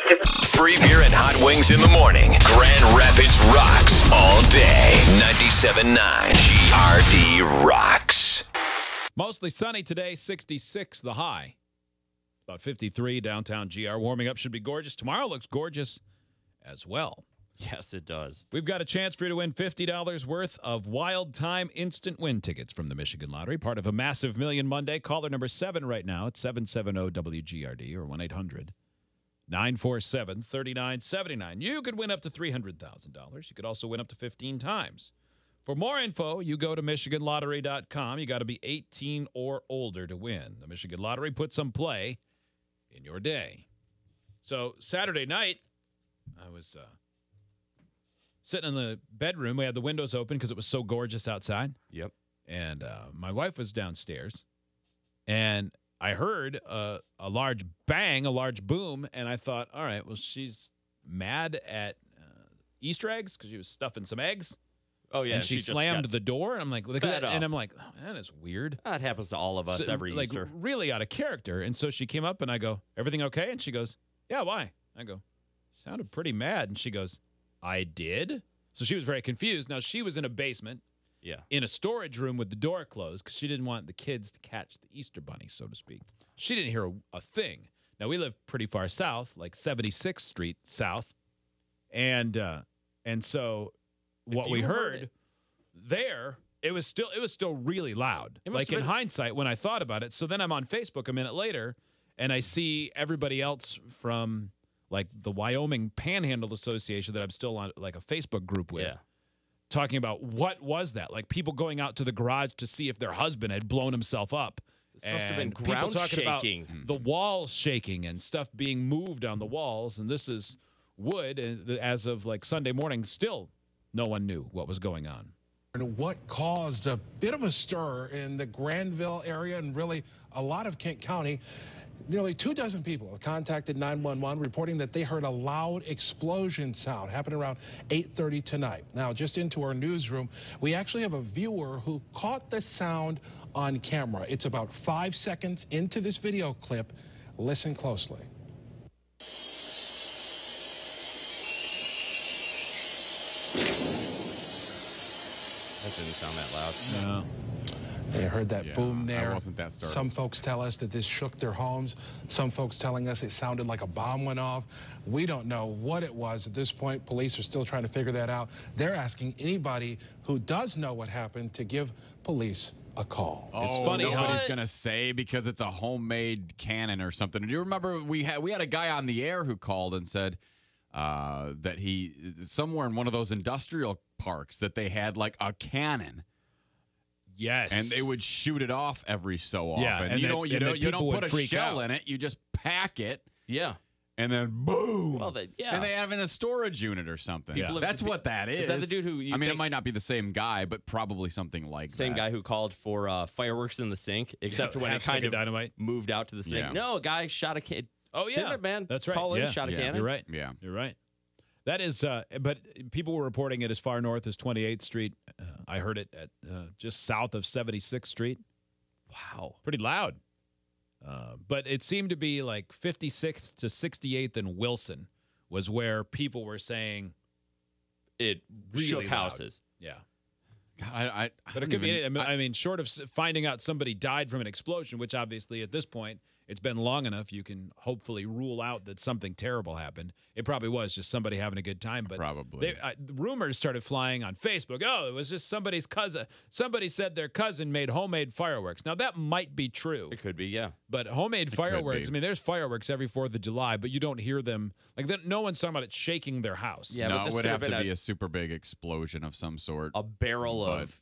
Free beer and hot wings in the morning. Grand Rapids rocks all day. 97.9 GRD rocks. Mostly sunny today, 66 the high. About 53 downtown GR. Warming up should be gorgeous. Tomorrow looks gorgeous as well. Yes, it does. We've got a chance for you to win $50 worth of Wild Time instant win tickets from the Michigan Lottery, part of a massive Million Monday. Caller number 7 right now at 770-WGRD or 1-800-947-3979. You could win up to $300,000. You could also win up to 15 times. For more info, you go to MichiganLottery.com. You got to be 18 or older to win. The Michigan Lottery puts some play in your day. So Saturday night, I was sitting in the bedroom. We had the windows open because it was so gorgeous outside. Yep. And my wife was downstairs, and I heard a large bang, a large boom, and I thought, all right, well, she's mad at Easter eggs because she was stuffing some eggs. Oh, yeah. And she slammed the door, and I'm like, look at that. And I'm like, oh, that is weird. That happens to all of us every Easter. Really out of character. And so she came up, and I go, everything okay? And she goes, yeah, why? I go, sounded pretty mad. And she goes, I did? So she was very confused. Now, she was in a basement. Yeah. In a storage room with the door closed because she didn't want the kids to catch the Easter bunny, so to speak. She didn't hear a thing. Now, we live pretty far south, like 76th Street South. And so what we heard there, it was still really loud. Like in hindsight, when I thought about it. So then I'm on Facebook a minute later, and I see everybody else from like the Wyoming Panhandle Association that I'm still on like a Facebook group with. Yeah. Talking about what was that? Like people going out to the garage to see if their husband had blown himself up. This must have been people ground talking shaking. about the walls shaking and stuff being moved on the walls. And this is wood. And as of like Sunday morning, still no one knew what was going on. What caused a bit of a stir in the Granville area and really a lot of Kent County. Nearly 24 people have contacted 911 reporting that they heard a loud explosion sound happen around 8:30 tonight. Now, just into our newsroom, we actually have a viewer who caught the sound on camera. It's about 5 seconds into this video clip. Listen closely. That didn't sound that loud. No. They heard that boom there. I wasn't that startled. Some folks tell us that this shook their homes. Some folks telling us it sounded like a bomb went off. We don't know what it was at this point. Police are still trying to figure that out. They're asking anybody who does know what happened to give police a call. Oh, It's funny how nobody's gonna say because it's a homemade cannon or something. Do you remember we had a guy on the air who called and said that he somewhere in one of those industrial parks that they had like a cannon. Yes. And they would shoot it off every so often. Yeah, and you then don't put a freak shell out. in it. You just pack it. Yeah. And then boom. Well, yeah. And they have it in a storage unit or something. Yeah. That's what that is. Is that the dude who I mean, it might not be the same guy, but probably something like Same that. guy who called for fireworks in the sink, except for when it kind of dynamite. moved out to the sink. Yeah. No, a guy shot a kid. Oh, yeah. Didn't it, man? That's right. Call in, Yeah. shot a Yeah. cannon. You're right. Yeah. You're right. That is, but people were reporting it as far north as 28th Street. I heard it at just south of 76th Street. Wow. Pretty loud. But it seemed to be like 56th to 68th and Wilson was where people were saying It really shook loud. houses. Yeah. God, But it could be, I mean, short of finding out somebody died from an explosion, which obviously at this point, it's been long enough, you can hopefully rule out that something terrible happened. It probably was just somebody having a good time. But Probably. Rumors started flying on Facebook. Oh, it was just somebody's cousin. Somebody said their cousin made homemade fireworks. Now, that might be true. It could be, yeah. But homemade fireworks, be. I mean, there's fireworks every 4th of July, but you don't hear them. Like, no one's talking about it shaking their house. Yeah, but no, this it would could have have to been be a super big explosion of some sort. A barrel But- of,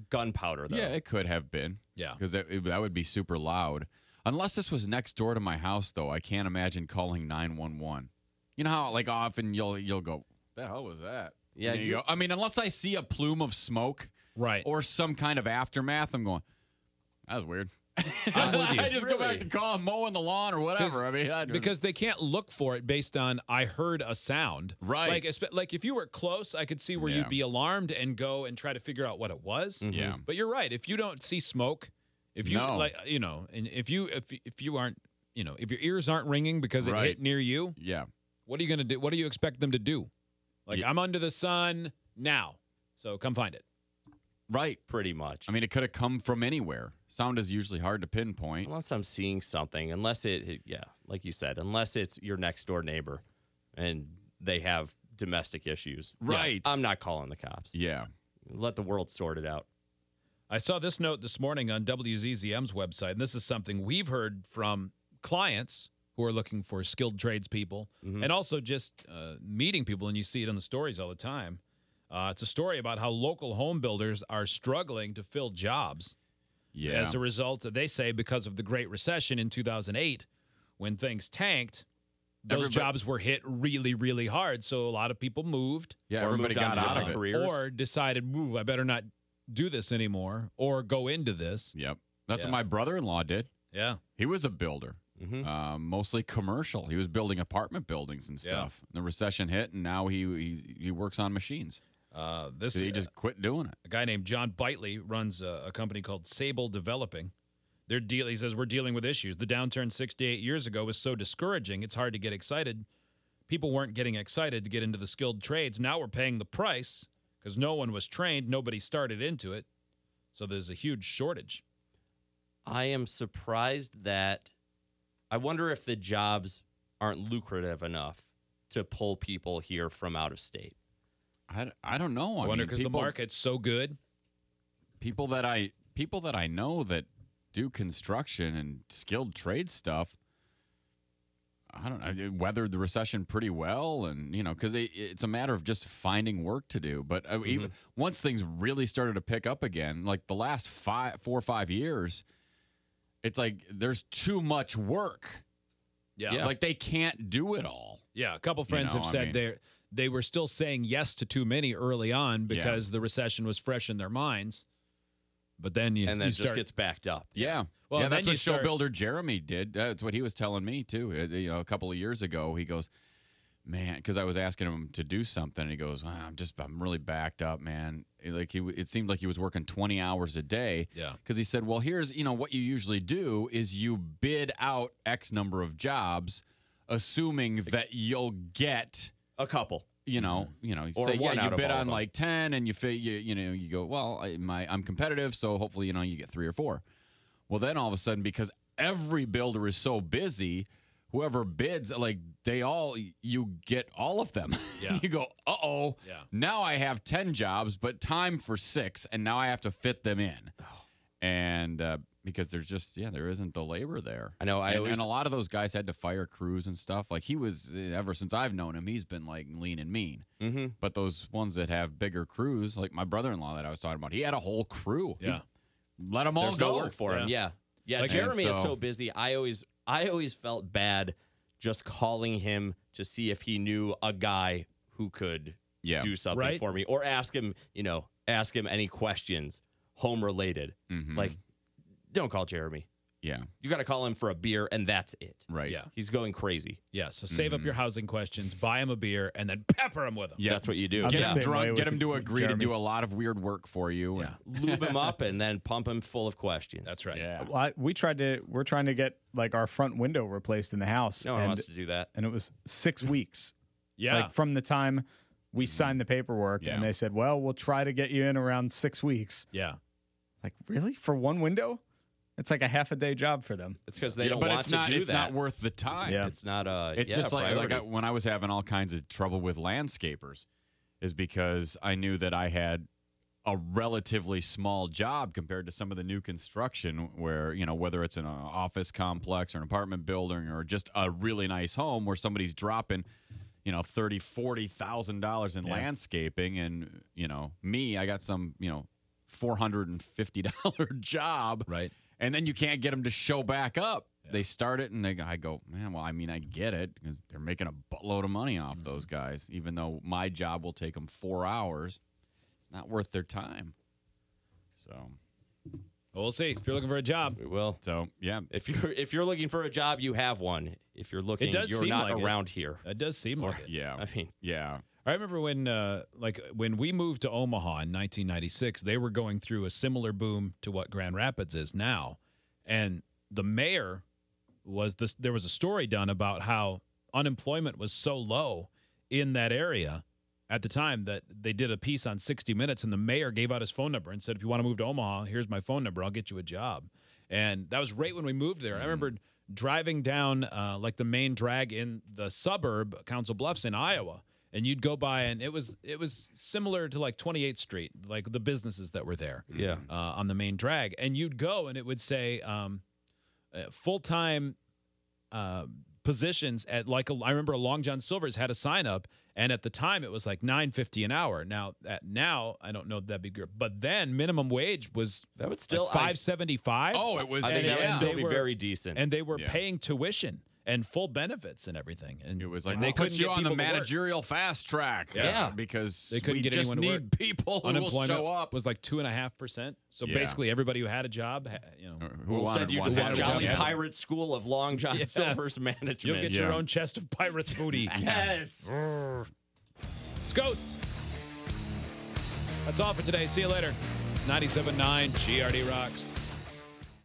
gunpowder, though. Yeah, it could have been. Yeah. Because that would be super loud. Unless this was next door to my house, though, I can't imagine calling 911. You know how, like, often you'll go, the hell was that? Yeah, And you go, I mean, unless I see a plume of smoke Right. or some kind of aftermath, I'm going, that was weird. I'm with you. I just go back to calling mowing the lawn or whatever. I mean, Because they can't look for it based on I heard a sound. Right. Like if you were close, I could see where Yeah. you'd be alarmed and go and try to figure out what it was. Yeah. But you're right. If you don't see smoke, if you No. and if you aren't, if your ears aren't ringing because it Right. hit near you, yeah. What are you going to do? What do you expect them to do? Like, I'm under the sun now, so come find it. Right. Pretty much. I mean, it could have come from anywhere. Sound is usually hard to pinpoint. Unless I'm seeing something, unless like you said, unless it's your next door neighbor and they have domestic issues. Right. Yeah, I'm not calling the cops. Yeah. Let the world sort it out. I saw this note this morning on WZZM's website, and this is something we've heard from clients who are looking for skilled tradespeople and also just meeting people, and you see it on the stories all the time. It's a story about how local home builders are struggling to fill jobs as a result, they say, because of the Great Recession in 2008, when things tanked. Those jobs were hit really, really hard, so a lot of people moved. Yeah, Or everybody moved on got to out of different it. careers. Or decided, I better not do this anymore or go into this. Yep. That's Yeah. what my brother-in-law did. Yeah. He was a builder, mostly commercial. He was building apartment buildings and Yeah. stuff. The recession hit, and now he works on machines. He just quit doing it. A guy named John Bitely runs a company called Sable Developing. He says, we're dealing with issues. The downturn 6 to 8 years ago was so discouraging, it's hard to get excited. People weren't getting excited to get into the skilled trades. Now we're paying the price because no one was trained. Nobody started into it. So there's a huge shortage. I am surprised that I wonder if the jobs aren't lucrative enough to pull people here from out of state. I don't know. I wonder because the market's so good. People that I know that do construction and skilled trade stuff, I don't know, weathered the recession pretty well, and because it's a matter of just finding work to do. But even once things really started to pick up again, like the last 4 or 5 years, it's like there's too much work. Yeah. Like they can't do it all. Yeah, a couple friends have said they were still saying yes to too many early on because the recession was fresh in their minds. But then it just gets backed up. Yeah. Well, yeah, then that's you what show start- builder Jeremy did. That's what he was telling me too. A couple of years ago, he goes, "Man," because I was asking him to do something, and he goes, "I'm really backed up, man." It seemed like he was working 20 hours a day. Yeah. Because he said, "Well, here's what you usually do is you bid out X number of jobs, assuming that you'll get A couple. you Or say, one you out of bid all of on them. like 10 and you go, well, I'm competitive, so hopefully you get 3 or 4. Well, then all of a sudden, because every builder is so busy, whoever bids, you get all of them. Yeah. You go, uh-oh, Yeah. now I have 10 jobs, but time for 6, and now I have to fit them in. And because there's just, there isn't the labor there. I know. And a lot of those guys had to fire crews and stuff. Like he was, ever since I've known him, he's been like lean and mean. Mm-hmm. But those ones that have bigger crews, like my brother-in-law that I was talking about, he had a whole crew. Yeah. Let them all There's go. no work for him. Yeah. Like, Jeremy is and so busy. I always felt bad just calling him to see if he knew a guy who could do something Right. for me, or ask him any questions home related. Mhm. Like, don't call Jeremy. Yeah. You got to call him for a beer, and that's it. Right. Yeah. He's going crazy. Yeah, so save up your housing questions, buy him a beer, and then pepper him with them. Yeah. That's what you do. I'm Get the him same way drunk, with get him to agree Jeremy. to do a lot of weird work for you. Yeah. Lube him up and then pump him full of questions. That's right. Yeah. Well, we're trying to get like our front window replaced in the house, No one and, wants to do that. and it was 6 weeks. Yeah. Like from the time we signed the paperwork, Yeah. and they said, "Well, we'll try to get you in around 6 weeks." Yeah. Like, really? For one window? It's like a half a day job for them. It's because they Yeah, don't but want it's to not. do It's that. not worth the time. Yeah. It's not a. It's just like priority. when I was having all kinds of trouble with landscapers, is because I knew that I had a relatively small job compared to some of the new construction, where whether it's in an office complex or an apartment building or just a really nice home where somebody's dropping $30,000-$40,000 in landscaping, and me, I got some $450 job, Right. and then you can't get them to show back up. They start it, and I go, man, well, I mean, I get it, because they're making a buttload of money off those guys, even though my job will take them 4 hours. It's not worth their time. So, Well, we'll see. If you're looking for a job, We will. yeah. If you're looking for a job, you have one. If you're looking, does you're seem not like it. around here. that does seem like it. Yeah. I mean, Yeah. I remember when we moved to Omaha in 1996, they were going through a similar boom to what Grand Rapids is now. And the mayor there was a story done about how unemployment was so low in that area at the time that they did a piece on 60 Minutes, and the mayor gave out his phone number and said, if you want to move to Omaha, here's my phone number. I'll get you a job. And that was right when we moved there. I remember driving down like the main drag in the suburb, Council Bluffs in Iowa, and you'd go by, and it was similar to like 28th Street, like the businesses that were there on the main drag. And you'd go, and it would say full-time positions at I remember Long John Silver's had a sign up, and at the time it was like $9.50 an hour. Now I don't know if that'd be good, but then minimum wage was that would still like $5.75. Oh, it was. I think that would still be were, very decent. and they were paying tuition and full benefits and everything. And it was like, they couldn't put you get on the people to work. managerial fast track. Yeah. Because They couldn't we get just anyone to need work. people who will Unemployment show up. was like 2.5%. So Yeah. basically everybody who had a job, Who We'll wanted send you one to the had a Jolly job. Pirate School of Long John Yes. Silver's management. you'll get your Yeah. own chest of pirates booty. Yes. It's Ghost. That's all for today. See you later. 97.9 GRD Rocks.